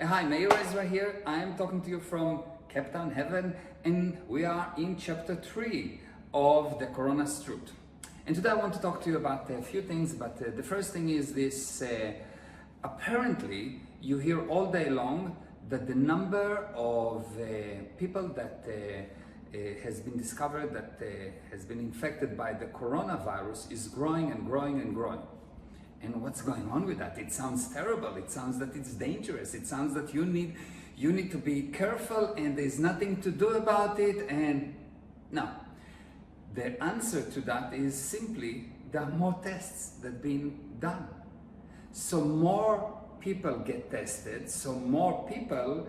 Hi, Meir Ezra here. I am talking to you from Cape Town, Heaven, and we are in chapter 3 of the Corona's Truth. And today I want to talk to you about a few things, but the first thing is this. Apparently, you hear all day long that the number of people that has been discovered that has been infected by the coronavirus is growing and growing and growing. And what's going on with that? It sounds terrible. It sounds that it's dangerous. It sounds that you need to be careful and there's nothing to do about it. And no, the answer to that is simply there are more tests that have been done. So more people get tested, so more people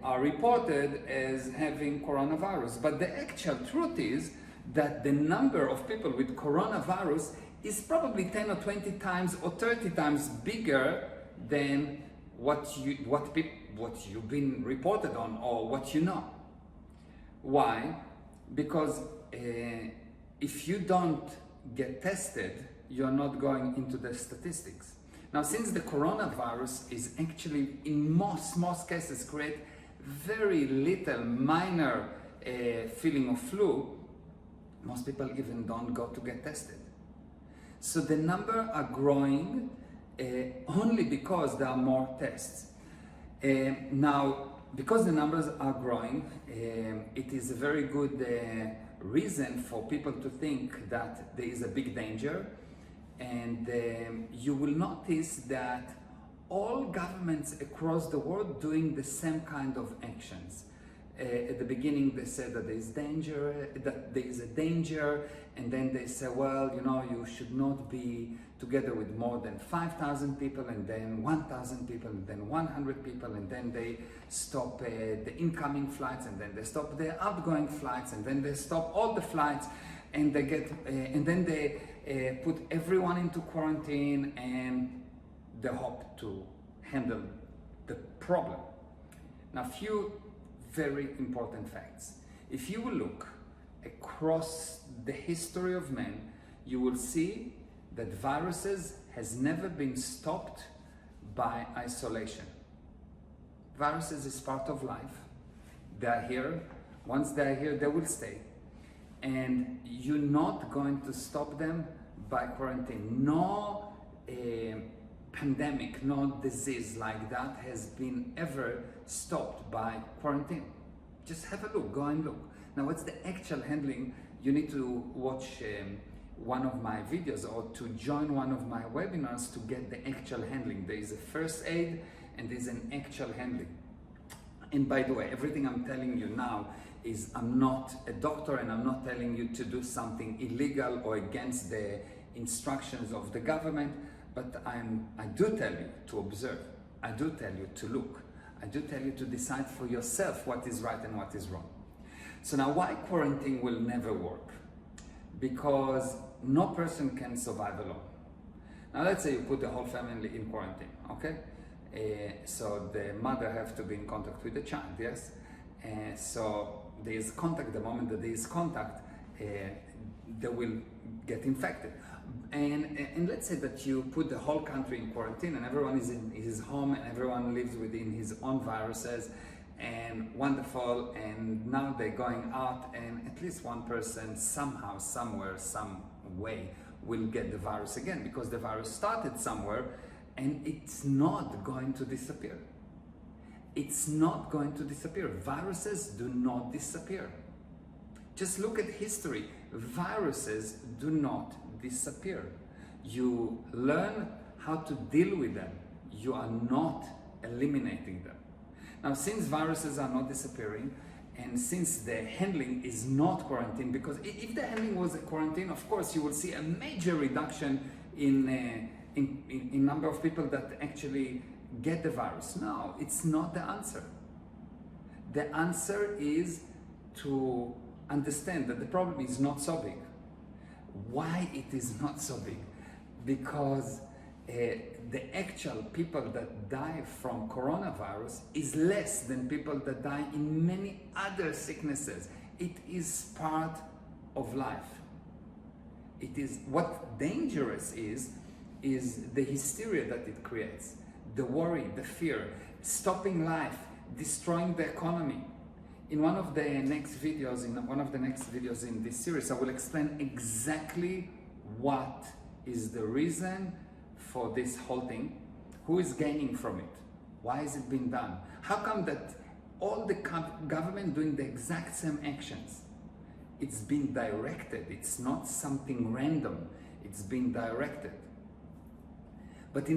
are reported as having coronavirus. But the actual truth is that the number of people with coronavirus is probably 10 or 20 times or 30 times bigger than what you've been reported on or what you know. Why? Because if you don't get tested, you're not going into the statistics. Now, since the coronavirus is actually in most cases create very little minor feeling of flu, most people even don't go to get tested. So the numbers are growing only because there are more tests. Now, because the numbers are growing, it is a very good reason for people to think that there is a big danger. And you will notice that all governments across the world doing the same kind of actions. At the beginning they said that there is a danger, and then they say, well, you should not be together with more than 5,000 people, and then 1,000 people, and then 100 people, and then they stop the incoming flights, and then they stop the outgoing flights, and then they stop all the flights, and then they put everyone into quarantine, and they hope to handle the problem. Now, few very important facts. If you will look across the history of man, you will see that viruses has never been stopped by isolation. Viruses is part of life. They are here. Once they are here, they will stay. And you're not going to stop them by quarantine. No pandemic, no disease like that has been ever stopped by quarantine. Just have a look, go and look. Now, what's the actual handling? You need to watch one of my videos or to join one of my webinars to get the actual handling. There is a first aid and there's an actual handling. And by the way, everything I'm telling you now is I'm not a doctor and I'm not telling you to do something illegal or against the instructions of the government, but I do tell you to observe. I do tell you to look. I do tell you to decide for yourself what is right and what is wrong. So now, why quarantine will never work? Because no person can survive alone. Now, let's say you put the whole family in quarantine, okay? So the mother has to be in contact with the child, yes? So there is contact. The moment that there is contact, they will get infected. And let's say that you put the whole country in quarantine and everyone is in his home and everyone lives within his own viruses, and wonderful, and now they're going out and at least one person somehow, somewhere, some way will get the virus again, because the virus started somewhere and it's not going to disappear. It's not going to disappear. Viruses do not disappear. Just look at history. Viruses do not disappear. You learn how to deal with them. You are not eliminating them. Now, since viruses are not disappearing, and since the handling is not quarantine, because if the handling was a quarantine, of course you will see a major reduction in number of people that actually get the virus. No, it's not the answer. The answer is to understand that the problem is not so big. Why it is not so big? Because the actual people that die from coronavirus is less than people that die in many other sicknesses. It is part of life. It is what dangerous is the hysteria that it creates, the worry, the fear. stopping life, destroying the economy. In one of the next videos, in this series, I will explain exactly what is the reason for this whole thing, who is gaining from it, why is it being done, how come that all the government doing the exact same actions. It's been directed, it's not something random, it's been directed. But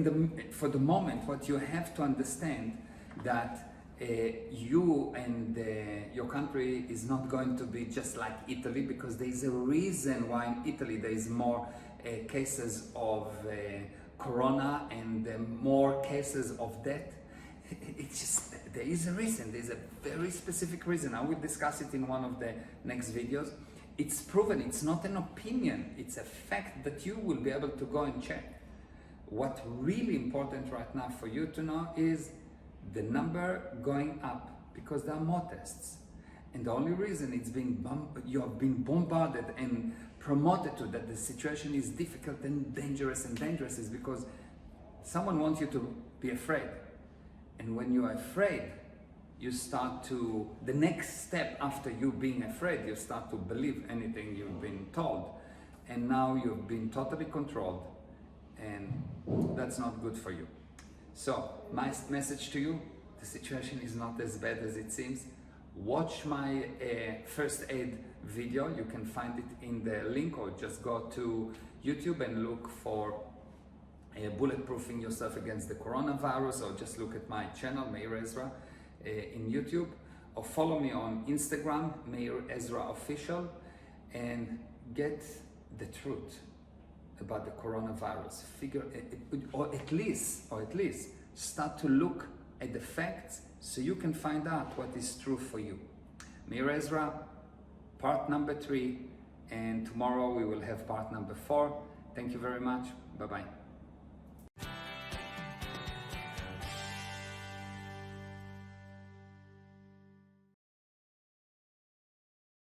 for the moment, what you have to understand that you and your country is not going to be just like Italy, because there is a reason why in Italy there is more cases of corona and more cases of death. It's just, there is a reason, there's a very specific reason. I will discuss it in one of the next videos. It's proven, it's not an opinion, it's a fact that you will be able to go and check. What's really important right now for you to know is the number going up because there are more tests. And the only reason it's been you have been bombarded and promoted to that the situation is difficult and dangerous is because someone wants you to be afraid. And when you are afraid, you start to, the next step after you being afraid, you start to believe anything you've been told. And now you've been totally controlled, and that's not good for you. So my message to you, the situation is not as bad as it seems. Watch my first aid video. You can find it in the link, or just go to YouTube and look for bulletproofing yourself against the coronavirus, or just look at my channel, Meir Ezra, in YouTube, or follow me on Instagram, Meir Ezra Official, and get the truth about the coronavirus. Or at least start to look at the facts so you can find out what is true for you. Meir Ezra, part number 3, and tomorrow we will have part number 4. Thank you very much. Bye-bye.